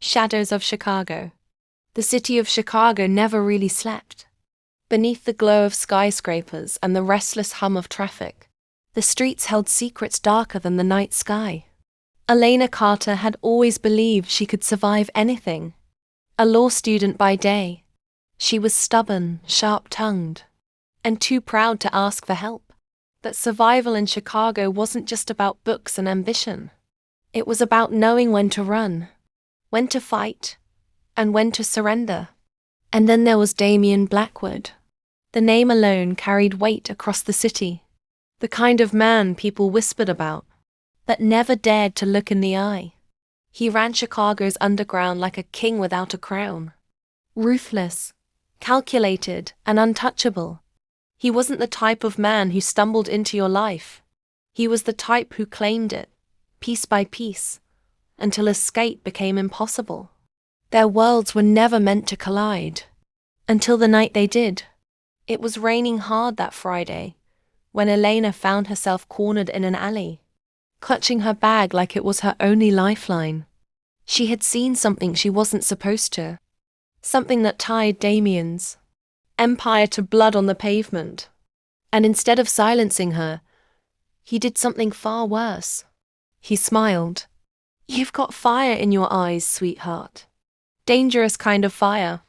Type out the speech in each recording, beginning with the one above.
Shadows of Chicago. The city of Chicago never really slept. Beneath the glow of skyscrapers and the restless hum of traffic, the streets held secrets darker than the night sky. Elena Carter had always believed she could survive anything. A law student by day, she was stubborn, sharp-tongued, and too proud to ask for help. But survival in Chicago wasn't just about books and ambition. It was about knowing when to run, when to fight, and when to surrender. And then there was Damian Blackwood. The name alone carried weight across the city. The kind of man people whispered about, but never dared to look in the eye. He ran Chicago's underground like a king without a crown. Ruthless, calculated, and untouchable. He wasn't the type of man who stumbled into your life. He was the type who claimed it, piece by piece, until escape became impossible. Their worlds were never meant to collide, until the night they did. It was raining hard that Friday, when Elena found herself cornered in an alley, clutching her bag like it was her only lifeline. She had seen something she wasn't supposed to, something that tied Damian's empire to blood on the pavement. And instead of silencing her, he did something far worse. He smiled. "You've got fire in your eyes, sweetheart. Dangerous kind of fire."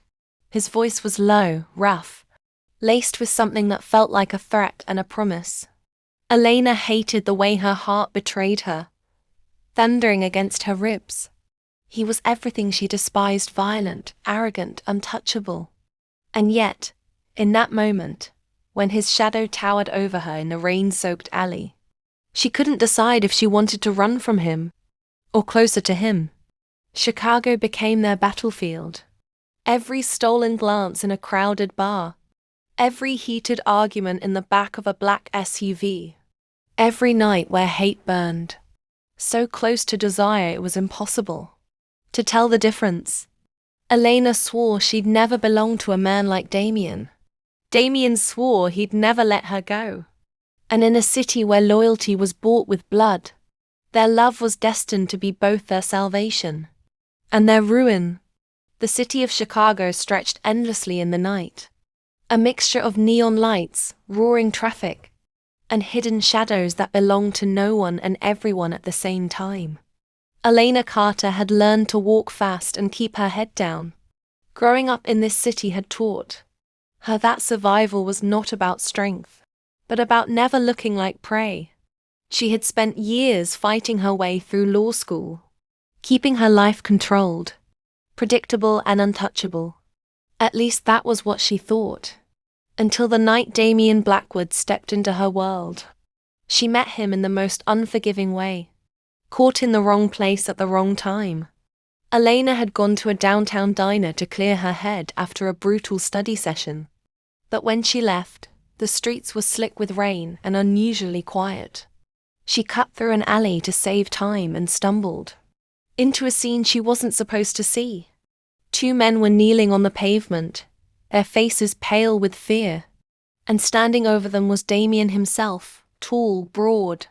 His voice was low, rough, laced with something that felt like a threat and a promise. Elena hated the way her heart betrayed her, thundering against her ribs. He was everything she despised: violent, arrogant, untouchable. And yet, in that moment, when his shadow towered over her in the rain-soaked alley, she couldn't decide if she wanted to run from him or closer to him. Chicago became their battlefield. Every stolen glance in a crowded bar, every heated argument in the back of a black SUV, every night where hate burned, so close to desire it was impossible to tell the difference. Elena swore she'd never belong to a man like Damian. Damian swore he'd never let her go. And in a city where loyalty was bought with blood, their love was destined to be both their salvation and their ruin. The city of Chicago stretched endlessly in the night, a mixture of neon lights, roaring traffic, and hidden shadows that belonged to no one and everyone at the same time. Elena Carter had learned to walk fast and keep her head down. Growing up in this city had taught her that survival was not about strength, but about never looking like prey. She had spent years fighting her way through law school, keeping her life controlled, predictable and untouchable. At least that was what she thought. Until the night Damian Blackwood stepped into her world. She met him in the most unforgiving way, caught in the wrong place at the wrong time. Elena had gone to a downtown diner to clear her head after a brutal study session. But when she left, the streets were slick with rain and unusually quiet. She cut through an alley to save time and stumbled into a scene she wasn't supposed to see. Two men were kneeling on the pavement, their faces pale with fear, and standing over them was Damian himself, tall, broad,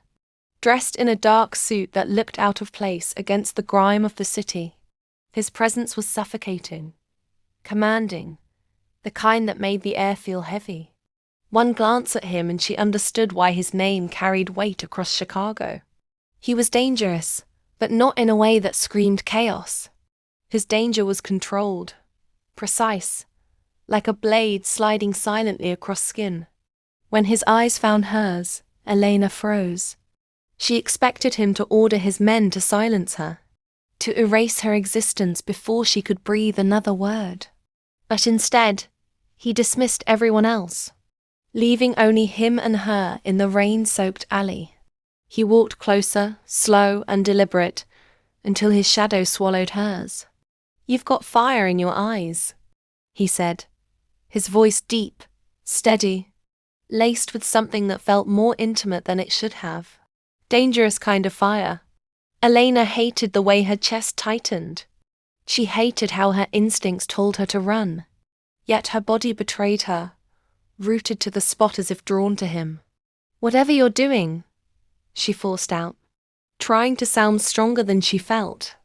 dressed in a dark suit that looked out of place against the grime of the city. His presence was suffocating, commanding, the kind that made the air feel heavy. One glance at him and she understood why his name carried weight across Chicago. He was dangerous, but not in a way that screamed chaos. His danger was controlled, precise, like a blade sliding silently across skin. When his eyes found hers, Elena froze. She expected him to order his men to silence her, to erase her existence before she could breathe another word. But instead, he dismissed everyone else, leaving only him and her in the rain-soaked alley. He walked closer, slow and deliberate, until his shadow swallowed hers. "You've got fire in your eyes," he said, his voice deep, steady, laced with something that felt more intimate than it should have. Dangerous kind of fire. Elena hated the way her chest tightened. She hated how her instincts told her to run. Yet her body betrayed her, rooted to the spot as if drawn to him. "Whatever you're doing," she forced out, trying to sound stronger than she felt,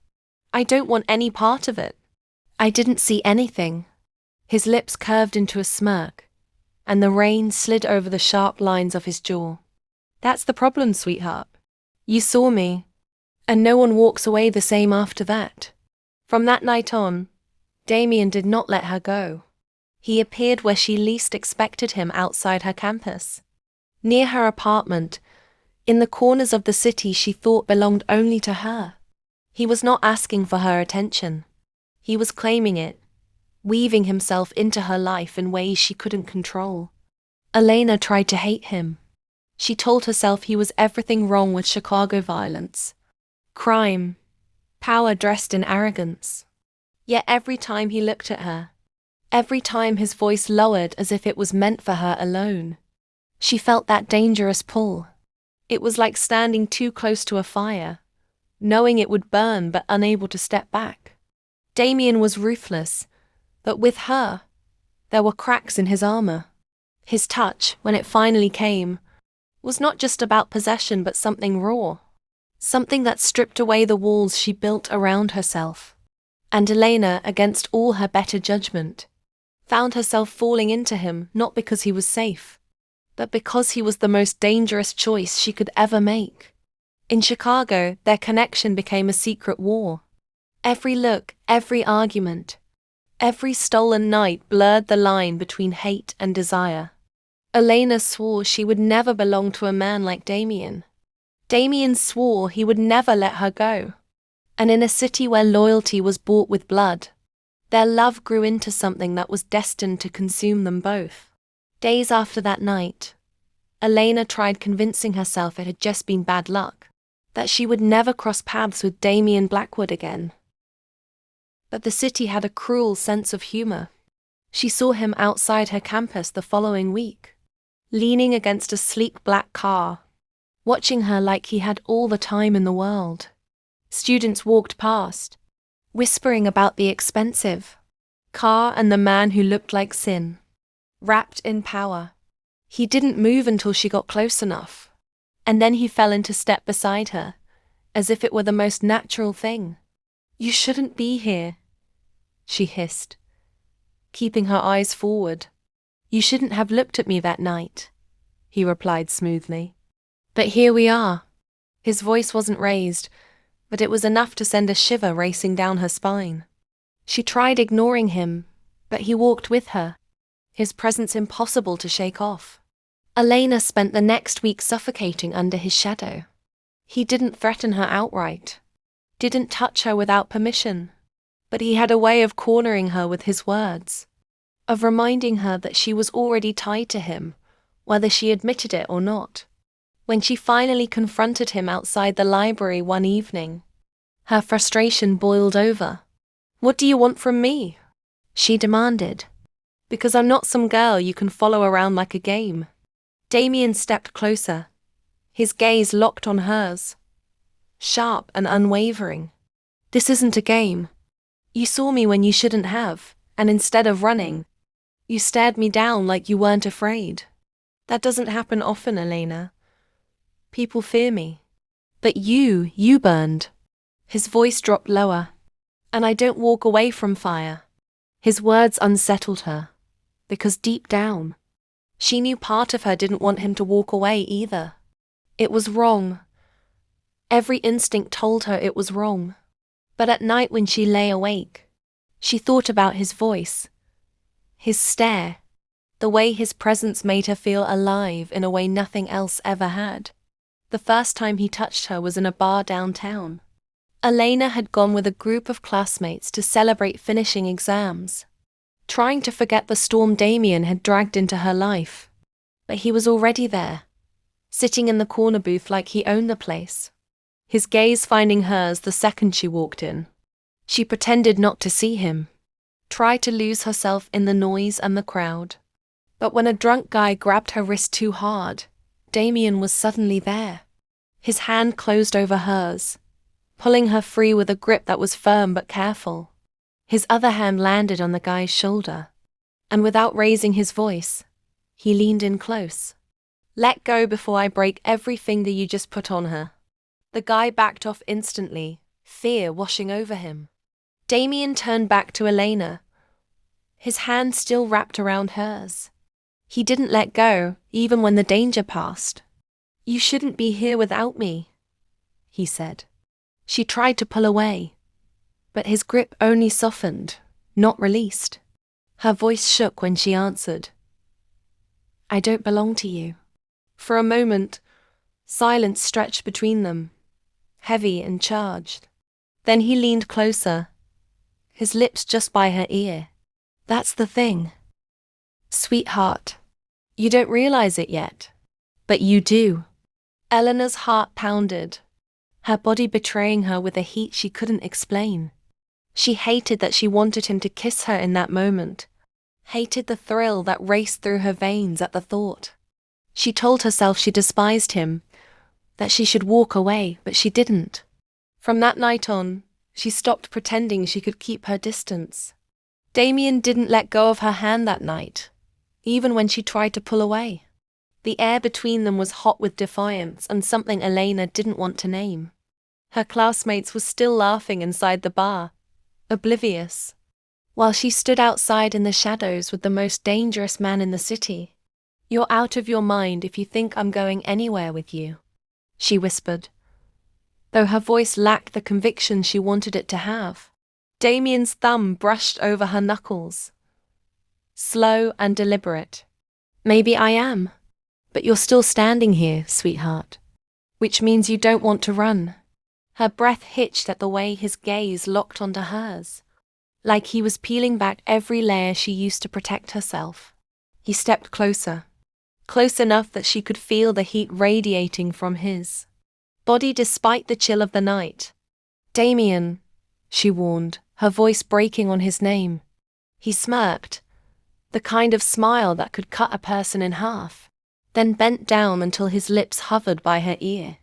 I don't want any part of it. I didn't see anything. His lips curved into a smirk, and the rain slid over the sharp lines of his jaw. That's the problem, sweetheart. You saw me, and no one walks away the same after that. From that night on, Damien did not let her go. He appeared where she least expected him outside her campus. Near her apartment, in the corners of the city she thought belonged only to her. He was not asking for her attention. He was claiming it, weaving himself into her life in ways she couldn't control. Elena tried to hate him. She told herself he was everything wrong with Chicago violence. Crime, power dressed in arrogance. Yet every time he looked at her, every time his voice lowered as if it was meant for her alone, she felt that dangerous pull. It was like standing too close to a fire, knowing it would burn but unable to step back. Damien was ruthless, but with her, there were cracks in his armor. His touch, when it finally came, was not just about possession but something raw. Something that stripped away the walls she built around herself. And Elena, against all her better judgment, found herself falling into him not because he was safe, but because he was the most dangerous choice she could ever make. In Chicago, their connection became a secret war. Every look, every argument, every stolen night blurred the line between hate and desire. Elena swore she would never belong to a man like Damien. Damien swore he would never let her go. And in a city where loyalty was bought with blood, their love grew into something that was destined to consume them both. Days after that night, Elena tried convincing herself it had just been bad luck, that she would never cross paths with Damien Blackwood again. But the city had a cruel sense of humor. She saw him outside her campus the following week, leaning against a sleek black car, watching her like he had all the time in the world. Students walked past, whispering about the expensive car and the man who looked like sin, wrapped in power. He didn't move until she got close enough, and then he fell into step beside her, as if it were the most natural thing. "You shouldn't be here," she hissed, keeping her eyes forward. "You shouldn't have looked at me that night," he replied smoothly. "But here we are." His voice wasn't raised, but it was enough to send a shiver racing down her spine. She tried ignoring him, but he walked with her, his presence impossible to shake off. Elena spent the next week suffocating under his shadow. He didn't threaten her outright, didn't touch her without permission, but he had a way of cornering her with his words, of reminding her that she was already tied to him, whether she admitted it or not. When she finally confronted him outside the library one evening, her frustration boiled over. "What do you want from me?" she demanded. "Because I'm not some girl you can follow around like a game." Damien stepped closer, his gaze locked on hers, sharp and unwavering. "This isn't a game. You saw me when you shouldn't have, and instead of running, you stared me down like you weren't afraid. That doesn't happen often, Elena. People fear me. But you burned." His voice dropped lower. "And I don't walk away from fire." His words unsettled her, because deep down, she knew part of her didn't want him to walk away either. It was wrong. Every instinct told her it was wrong. But at night when she lay awake, she thought about his voice, his stare, the way his presence made her feel alive in a way nothing else ever had. The first time he touched her was in a bar downtown. Elena had gone with a group of classmates to celebrate finishing exams, trying to forget the storm Damien had dragged into her life. But he was already there, sitting in the corner booth like he owned the place, his gaze finding hers the second she walked in. She pretended not to see him, tried to lose herself in the noise and the crowd. But when a drunk guy grabbed her wrist too hard, Damien was suddenly there. His hand closed over hers, pulling her free with a grip that was firm but careful. His other hand landed on the guy's shoulder, and without raising his voice, he leaned in close. "Let go before I break every finger you just put on her." The guy backed off instantly, fear washing over him. Damien turned back to Elena, his hand still wrapped around hers. He didn't let go, even when the danger passed. "You shouldn't be here without me," he said. She tried to pull away, but his grip only softened, not released. Her voice shook when she answered, "I don't belong to you." For a moment, silence stretched between them, heavy and charged. Then he leaned closer, his lips just by her ear. "That's the thing, sweetheart. You don't realize it yet, but you do." Eleanor's heart pounded, her body betraying her with a heat she couldn't explain. She hated that she wanted him to kiss her in that moment, hated the thrill that raced through her veins at the thought. She told herself she despised him, that she should walk away, but she didn't. From that night on, she stopped pretending she could keep her distance. Damien didn't let go of her hand that night, even when she tried to pull away. The air between them was hot with defiance and something Elena didn't want to name. Her classmates were still laughing inside the bar, oblivious, while she stood outside in the shadows with the most dangerous man in the city. "You're out of your mind if you think I'm going anywhere with you," she whispered, though her voice lacked the conviction she wanted it to have. Damien's thumb brushed over her knuckles, slow and deliberate. "Maybe I am, but you're still standing here, sweetheart, which means you don't want to run." Her breath hitched at the way his gaze locked onto hers, like he was peeling back every layer she used to protect herself. He stepped closer, close enough that she could feel the heat radiating from his body despite the chill of the night. "Damien," she warned, her voice breaking on his name. He smirked, the kind of smile that could cut a person in half, then bent down until his lips hovered by her ear.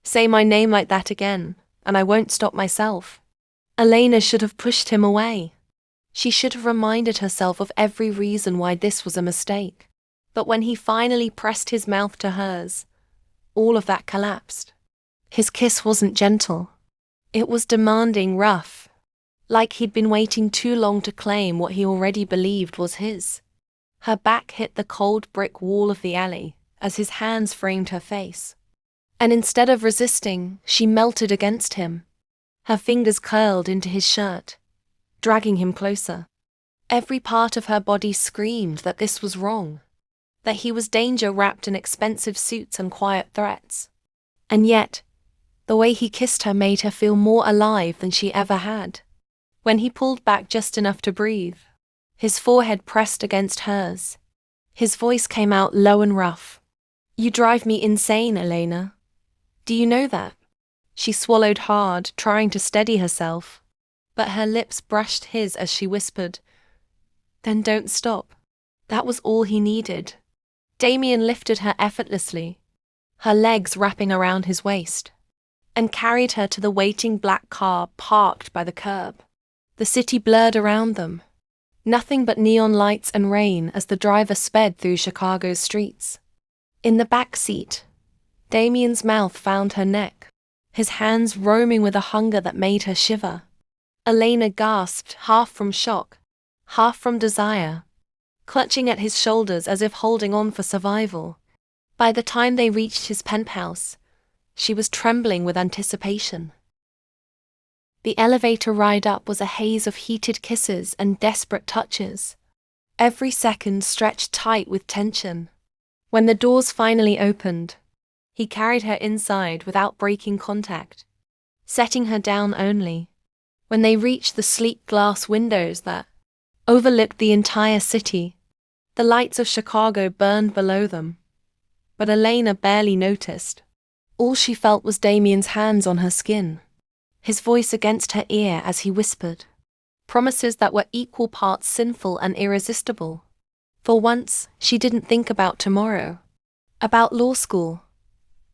"Say my name like that again, and I won't stop myself." Elena should have pushed him away. She should have reminded herself of every reason why this was a mistake. But when he finally pressed his mouth to hers, all of that collapsed. His kiss wasn't gentle. It was demanding, rough, like he'd been waiting too long to claim what he already believed was his. Her back hit the cold brick wall of the alley as his hands framed her face. And instead of resisting, she melted against him. Her fingers curled into his shirt, dragging him closer. Every part of her body screamed that this was wrong, that he was danger wrapped in expensive suits and quiet threats. And yet, the way he kissed her made her feel more alive than she ever had. When he pulled back just enough to breathe, his forehead pressed against hers, his voice came out low and rough. "You drive me insane, Elena. Do you know that?" She swallowed hard, trying to steady herself, but her lips brushed his as she whispered, "Then don't stop." That was all he needed. Damien lifted her effortlessly, her legs wrapping around his waist, and carried her to the waiting black car parked by the curb. The city blurred around them, nothing but neon lights and rain as the driver sped through Chicago's streets. In the back seat, Damien's mouth found her neck, his hands roaming with a hunger that made her shiver. Elena gasped, half from shock, half from desire, clutching at his shoulders as if holding on for survival. By the time they reached his penthouse, she was trembling with anticipation. The elevator ride up was a haze of heated kisses and desperate touches, every second stretched tight with tension. When the doors finally opened, he carried her inside without breaking contact, setting her down only. When they reached the sleek glass windows that overlooked the entire city, the lights of Chicago burned below them, but Elena barely noticed. All she felt was Damien's hands on her skin, his voice against her ear as he whispered, promises that were equal parts sinful and irresistible. For once, she didn't think about tomorrow, about law school,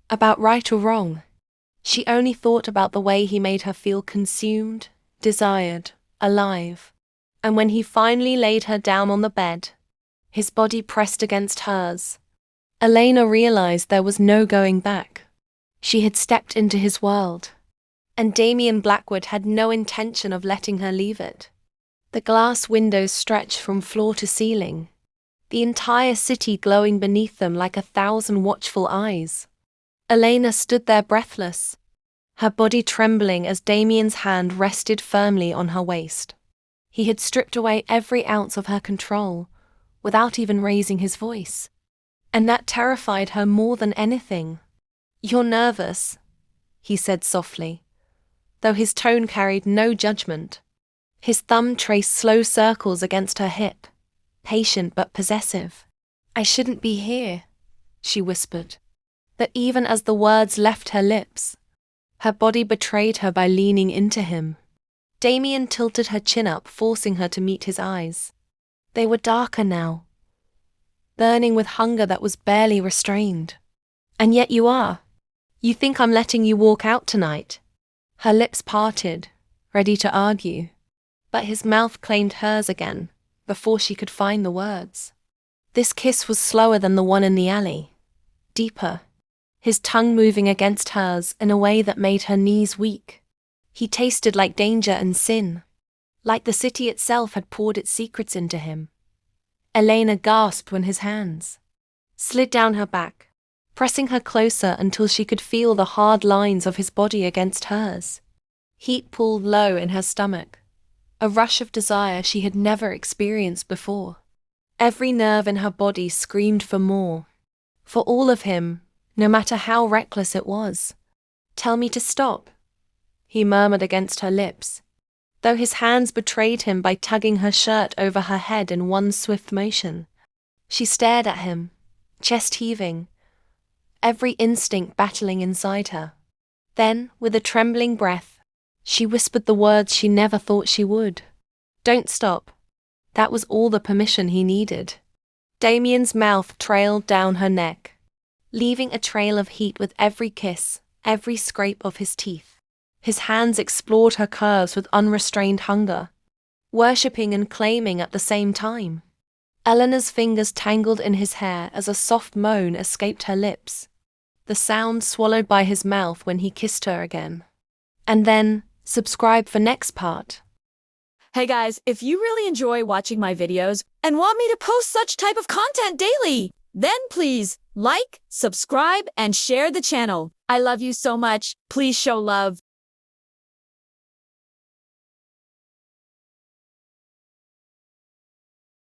about right or wrong. She only thought about the way he made her feel consumed, desired, alive. And when he finally laid her down on the bed, his body pressed against hers, Elena realized there was no going back. She had stepped into his world, and Damien Blackwood had no intention of letting her leave it. The glass windows stretched from floor to ceiling, the entire city glowing beneath them like 1,000 watchful eyes. Elena stood there breathless, her body trembling as Damien's hand rested firmly on her waist. He had stripped away every ounce of her control, without even raising his voice. And that terrified her more than anything. "You're nervous," he said softly, though his tone carried no judgment. His thumb traced slow circles against her hip, patient but possessive. "I shouldn't be here," she whispered. But even as the words left her lips, her body betrayed her by leaning into him. Damien tilted her chin up, forcing her to meet his eyes. They were darker now, burning with hunger that was barely restrained. "And yet you are. You think I'm letting you walk out tonight?" Her lips parted, ready to argue, but his mouth claimed hers again before she could find the words. This kiss was slower than the one in the alley, deeper, his tongue moving against hers in a way that made her knees weak. He tasted like danger and sin, like the city itself had poured its secrets into him. Elena gasped when his hands slid down her back, pressing her closer until she could feel the hard lines of his body against hers. Heat pooled low in her stomach, a rush of desire she had never experienced before. Every nerve in her body screamed for more, for all of him, no matter how reckless it was. "Tell me to stop," he murmured against her lips, though his hands betrayed him by tugging her shirt over her head in one swift motion. She stared at him, chest heaving, every instinct battling inside her. Then, with a trembling breath, she whispered the words she never thought she would. "Don't stop." That was all the permission he needed. Damien's mouth trailed down her neck, leaving a trail of heat with every kiss, every scrape of his teeth. His hands explored her curves with unrestrained hunger, worshipping and claiming at the same time. Eleanor's fingers tangled in his hair as a soft moan escaped her lips, the sound swallowed by his mouth when he kissed her again. And then, subscribe for next part. Hey guys, if you really enjoy watching my videos and want me to post such type of content daily, then please like, subscribe, and share the channel. I love you so much. Please show love.